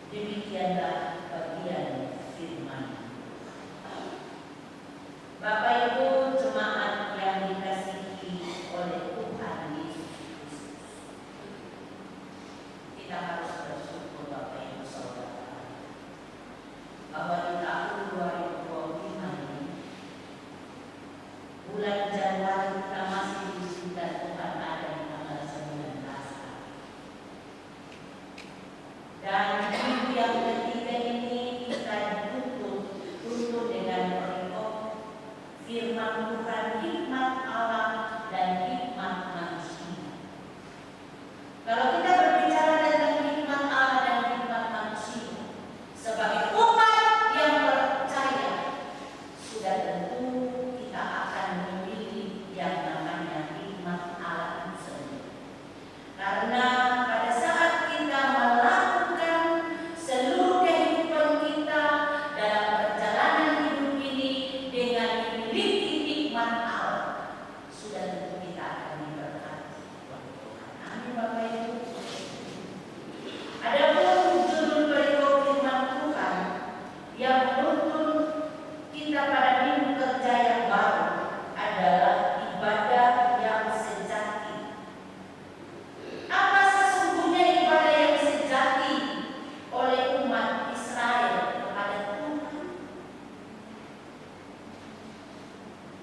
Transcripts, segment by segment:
Demikianlah bagian firman. Bapak Ibu jemaat yang dikasihi oleh Tuhan Yesus Kristus, kita harus bersyukur Bapak Ibu Saudara bahwa di tahun 2025 ini, bulan Januari, kita masih diizinkan Tuhan ada di tanggal 19 hari. Dan minggu yang ketiga ini kita dituntut dengan perikop firman Tuhan, hikmat Allah dan hikmat manusia. Kalau kita berbicara tentang hikmat Allah dan hikmat manusia, sebagai umat yang percaya, sudah tentu kita akan memilih yang namanya hikmat Allah itu sendiri. Karena pada saat kita melakukan seluruh kehidupan kita dalam perjalanan hidup ini dengan memiliki hikmat Allah, sudah tentu kita akan diberkati oleh Tuhan. Amin Bapak Ibu. Adapun judul perikop firman Tuhan yang menuntun kita pada minggu kerja yang baru adalah ibadah yang sejati. Apa sesungguhnya ibadah yang sejati oleh umat Israel kepada Tuhan?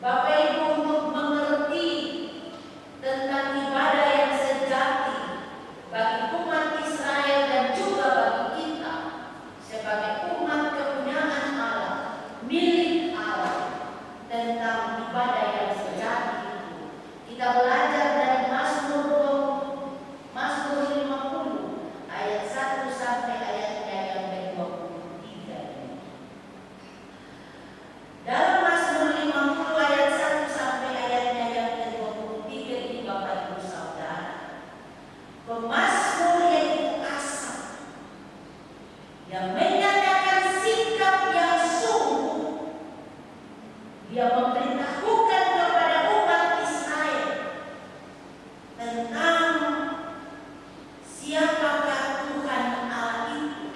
Bapak Ibu, untuk mengerti tentang ibadah yang sejati bagi umat Israel dan juga bagi kita sebagai umat kepunyaan Allah, milik Allah, tentang ibadah yang sejati itu, kita belajar dari Mazmur 50 ayat 1 sampai ayatnya yang ke-23 ini. Dalam Mazmur 50 ayat 1 sampai ayatnya yang ke-23 ini, Bapak Ibu Saudara, pemazmur yaitu Asaf yang menyatakan sikap yang sungguh. Dia memberitahukan kepada umat Israel tentang siapakah Tuhan Allah itu.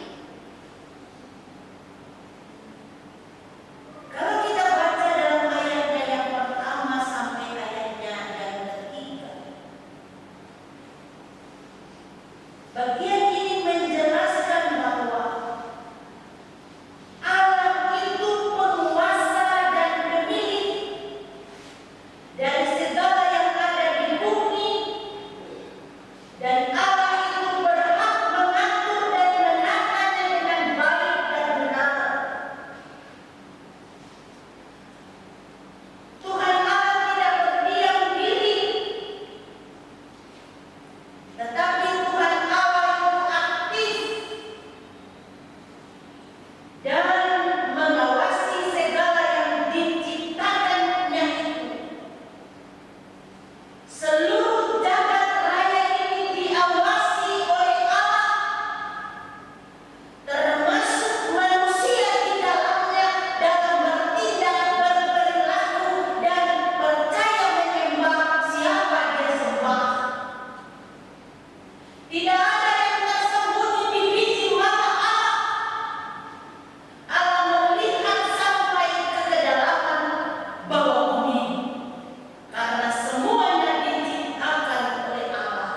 Kalau kita baca dalam ayatnya yang pertama sampai ayatnya yang ketiga, bagian ini menjelaskan bahwa Allah itu penguasa dan pemilik dari segala yang ada di bumi, dan Allah itu berhak mengatur dan menatanya dengan baik dan benar. Tuhan Allah tidak berdiam diri, tetapi Tuhan Allah itu aktif dan mengawasi segala yang diciptakannya itu. Seluruh jagat raya ini diawasi oleh Allah, termasuk manusia di dalamnya, dalam bertindak, berperilaku, dan percaya menyembah siapa dia sembah. Tidak ada yang tersembunyi di biji mata Allah. Allah melihat sampai ke kedalaman bawah bumi, karena semuanya diciptakan oleh Allah.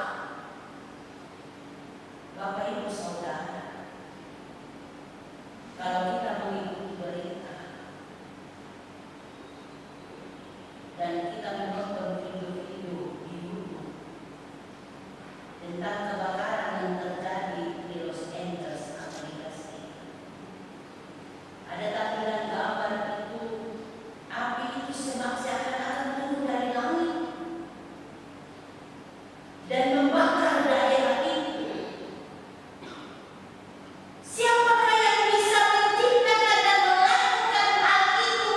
Bapak Ibu Saudara, kalau kita mengikuti berita dan kita menonton video-video di YouTube tentang kebakaran yang terjadi di Los Angeles, Amerika Serikat, ada tampilan gambar itu, api itu seakan-akan turun dari langit dan membakar daerah itu. Siapakah yang bisa menciptakan dan melakukan hal itu?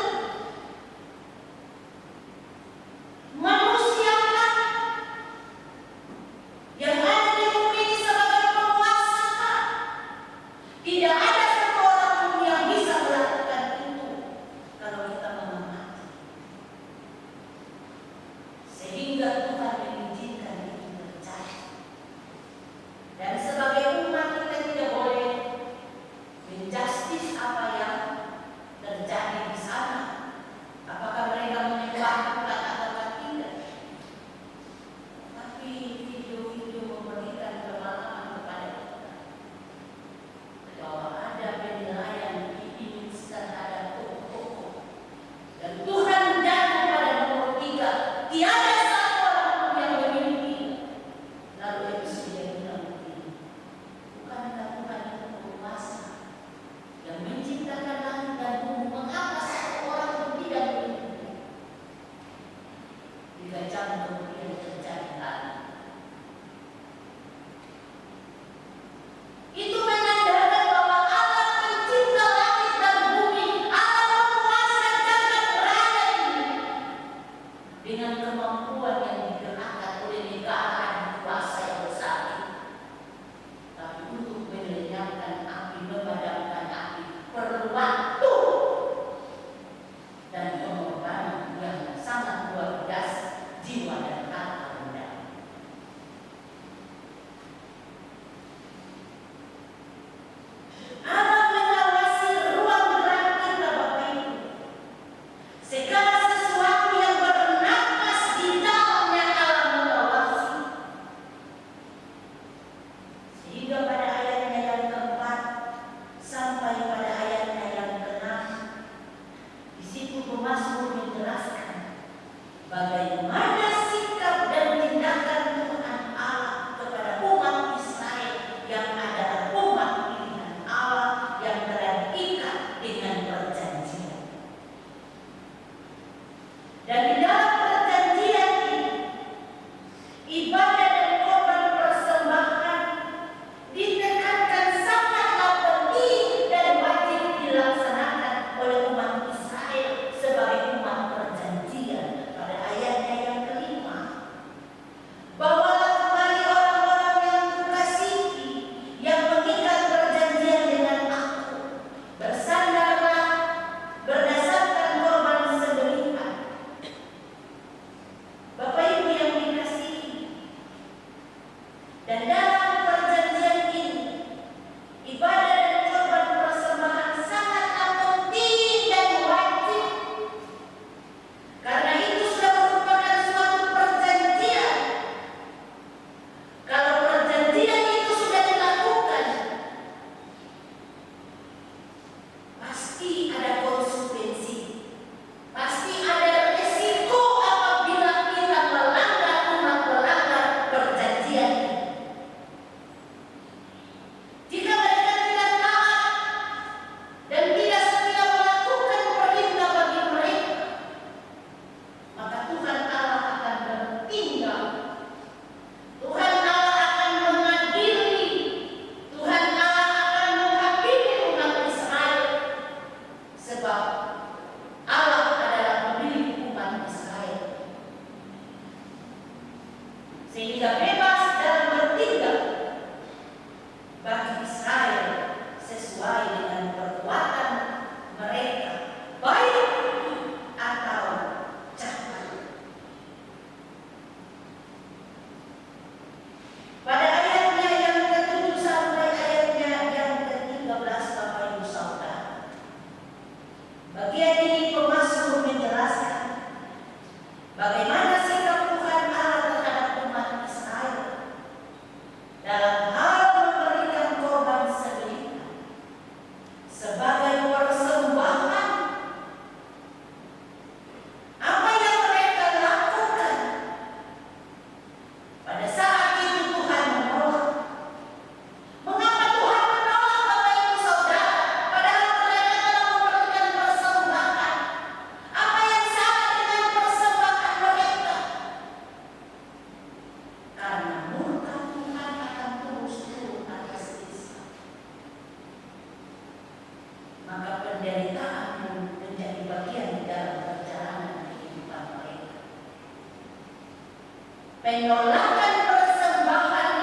menolakkan persembahan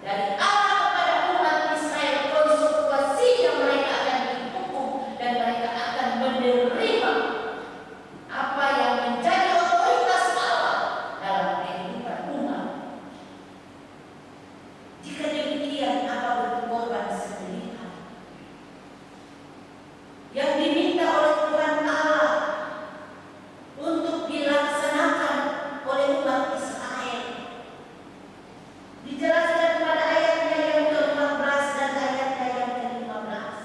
dari Allah kepada umat Israel, konsekuensinya mereka akan dihukum dan mereka akan menerima apa yang menjadi otoritas Allah dalam kehidupan umat. Jika demikian, apa bentuk korban sembelihan yang diminta oleh Tuhan Allah untuk dilaksanakan oleh umat Israel? Dijelaskan pada ayatnya yang ke-14 dan ayatnya yang ke-15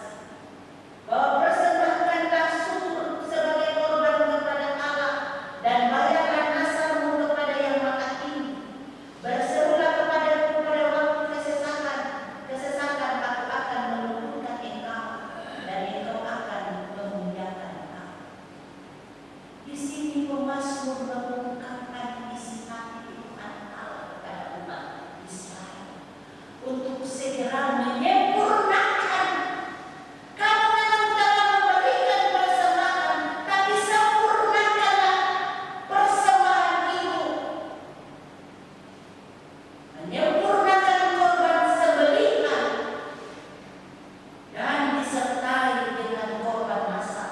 bahwa persembahkanlah syukur sebagai korban kepada Allah dan bayarlah nasarmu kepada yang maha tinggi. Berserulah kepadaku pada waktu kesesakan, aku akan meluputkan engkau dan engkau akan memuliakan aku. Di sini pemazmur mengungkapkan isi hati Tuhan Allah kepada umat Israel untuk segera menyempurnakan. Kamu memang telah memberikan persembahan, tapi sempurnakanlah persembahan itu. Menyempurnakan korban sembelihan dan disertai dengan korban masak,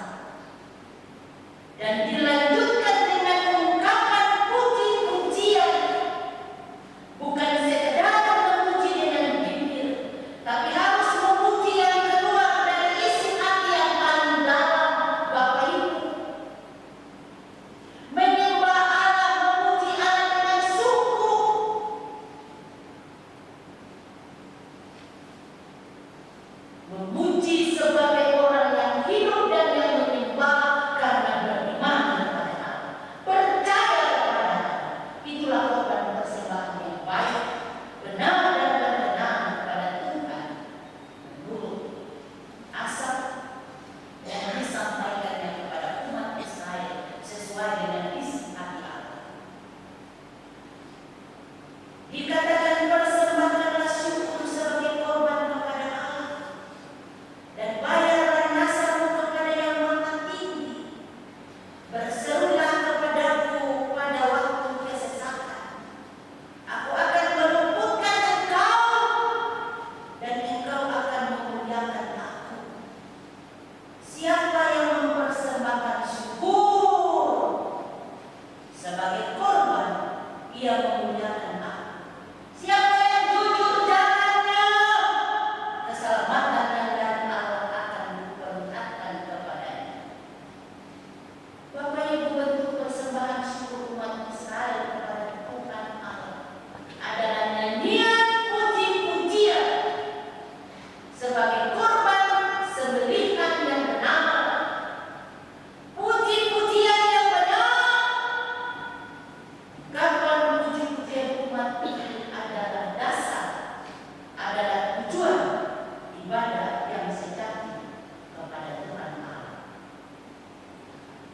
dan dilanjutkan dengan ungkapan puji-pujian, bukan sekedar memuji dengan bibir, tapi harus memuji yang keluar dari isi hati yang paling dalam. Bapak Ibu, menyembah Allah, memuji Allah dengan sungguh, memuji sebagai orang yang hidup dan yang menyembah karena beriman kepada Allah, percaya kepada Allah. Itulah korban persembahan yang baik, benar dan berkenan kepada Tuhan menurut asal yang disampaikannya kepada umat Israel sesuai dengan isi hati Allah. Dikatakan persembahkanlah syukur sebagai korban kepada Allah dan bayarlah nasarmu kepada yang maha tinggi. Berserulah kepadaku pada waktu kesesakan, aku akan meluputkan engkau dan engkau akan memuliakan aku. Siapa yang mempersembahkan syukur sebagai korban, ia memuliakan aku. Siapa yang jujur jalannya, keselamatan yang dari Allah akan diperlihatkan kepadanya. Bapak Ibu, bentuk persembahan syukur umat Israel kepada Tuhan Allah adalah nyanyian puji-pujian sebagai korban sembelihan yang benar. Puji-pujian yang benar. Kapan puji-pujian umat itu adalah dasar, adalah tujuan ibadah yang sejati kepada Tuhan Allah.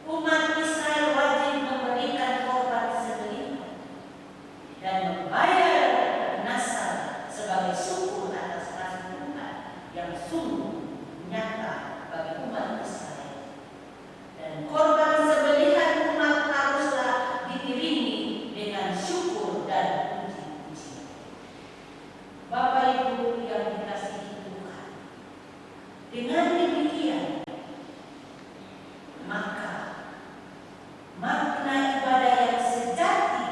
Umat Israel wajib memberikan korban sembelihan dan membayar nasar sebagai syukur atas kasih Tuhan yang sungguh nyata bagi umat Israel. Dan korban sembelihan umat haruslah diiringi dengan syukur dan puji-pujian. Bapak Ibu yang dikasihi Tuhan, dengan demikian maka makna ibadah yang sejati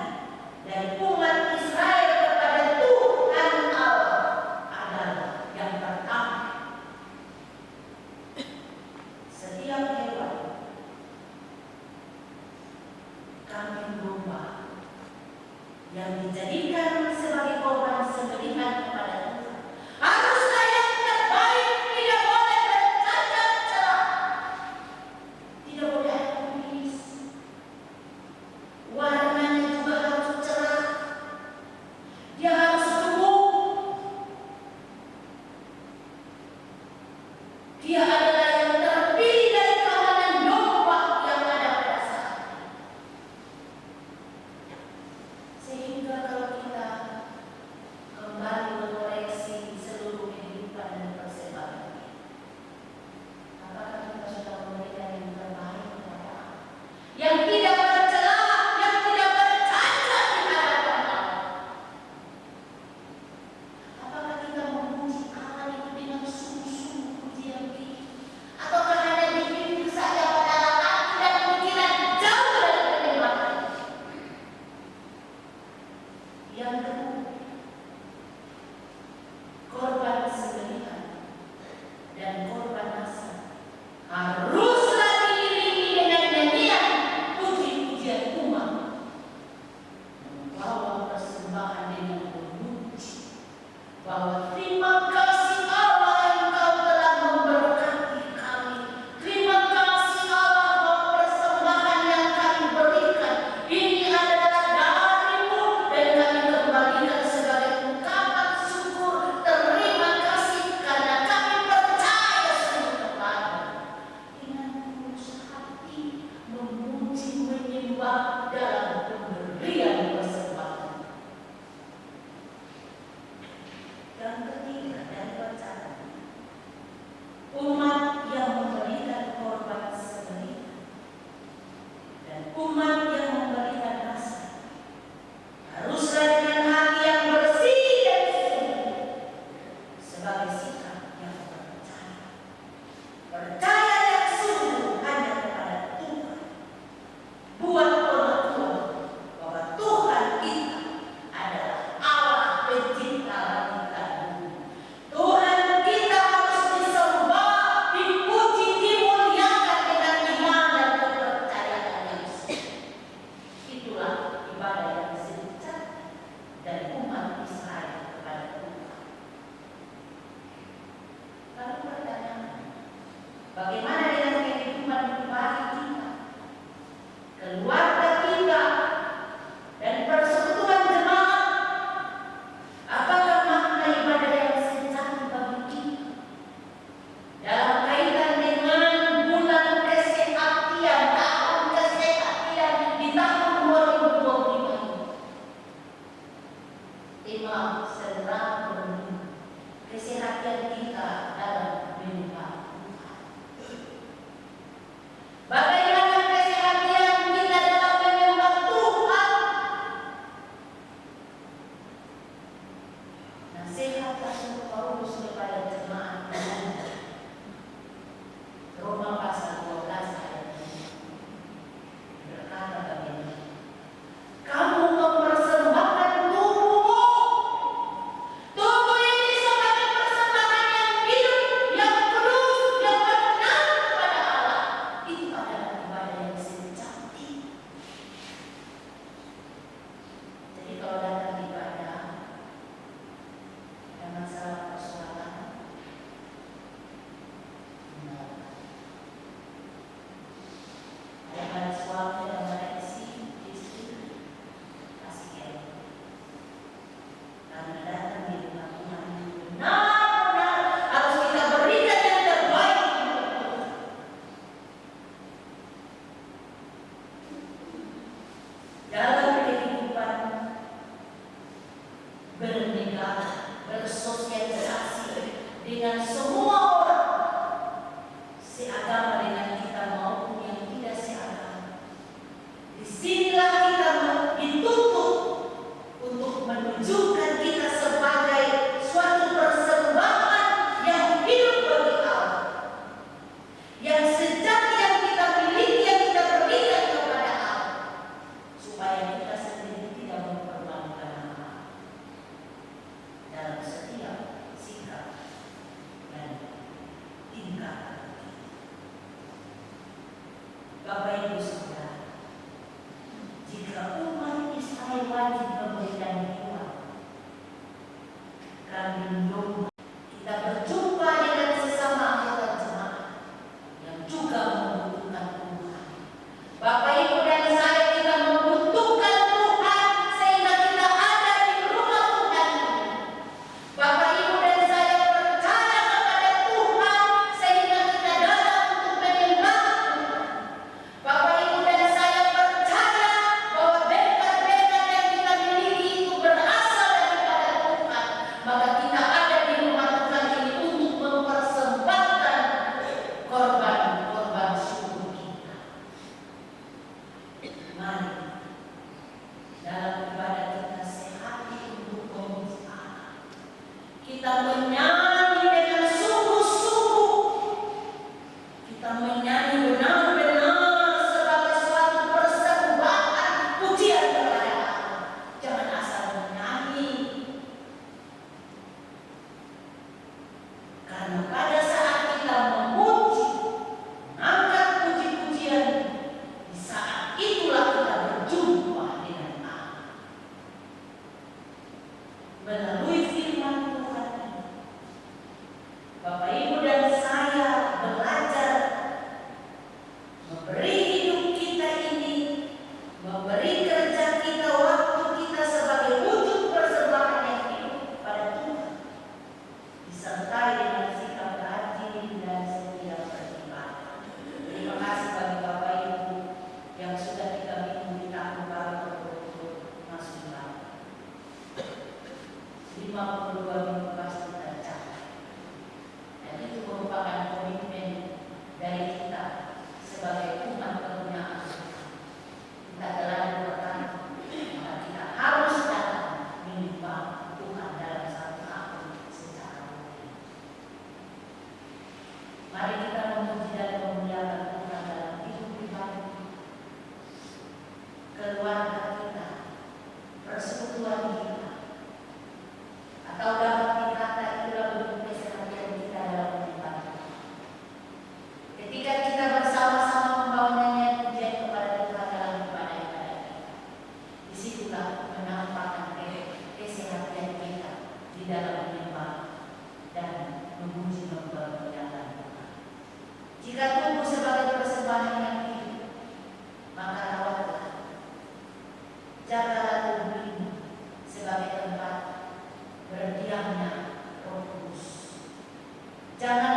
dari umat Israel kepada Tuhan Allah adalah yang pertama, setiap hewan, kambing domba yang dijadikan sebagai korban sembelihan kepada Tuhan haruslah yang terbaik, tidak boleh bercacat celah, tidak boleh ada kumis, warnanya juga harus cerah, dia harus gemuk, dengan semua orang, seagama dengan kita maupun yang tidak seagama. Disinilah kita dituntut untuk menunjukkan kita sebagai suatu persembahan yang hidup bagi Allah, yang sejati yang kita miliki, yang kita berikan kepada Allah, supaya kita sendiri tidak mempermalukan Allah dalam setiap sikap dan tingkah. Bapak Ibu Saudara, jika umat Israel wajib memberikan jiwa kambing domba, kita berjumpa dengan sesama anggota jemaat yang juga membutuhkan Tuhan. Bapak Ibu dan saya, kita membutuhkan Tuhan sehingga kita ada di rumah Tuhan ini. Bapak Ibu dan saya percaya kepada Tuhan sehingga kita datang untuk menyembah Tuhan. Bapak Ibu dan saya percaya bahwa berkat-berkat yang kita miliki itu berasal daripada Tuhan. Maka kita ada di rumah Tuhan ini untuk mempersembahkan korban-korban syukur kita. Mari dalam ibadah kita sehati untuk memuji Allah. Kita menyanyi dengan sungguh-sungguh. Kita menyanyi benar-benar sebagai suatu persembahan pujian kepada Allah. Jangan asal menyanyi. Karena pada saat kita memuji, mengangkat puji-pujian, di saat itulah kita berjumpa dengan Allah. Melalui firman Tuhan ini, Bapak Ibu dan saya belajar memberi hidup kita ini, memberi kerja kita, waktu kita sebagai wujud persembahan yang hidup pada Tuhan, disertai dengan sikap rajin dan setia beribadah. Terima kasih bagi Bapak Ibu yang sudah kita bingung di tahun baru masuk lagi. 52 minggu pasti tercapai. Dan itu merupakan komitmen dari kita sebagai umat karunia Allah. Kita telah berkata, maka kita harus datang menyembah Tuhan dalam satu tahun secara rutin. Mari kita memuji dan memuliakan Tuhan dalam hidup pribadi, keluarga kita, persekutuan kita, atau dapat dikata itulah bentuk keseharian kita dalam beribadah. Ketika kita bersama-sama membawa nyanyian pujian kepada Tuhan dalam ibadah-ibadah kita, disitulah menampakkan keseharian kita di dalam menyembah dan memuji mempermuliakan Tuhan. Jika tubuh sebagai persembahan yang hidup, maka rawatlah, jagalah tubuh ini sebagai tempat berdiamnya Roh Kudus. Jangan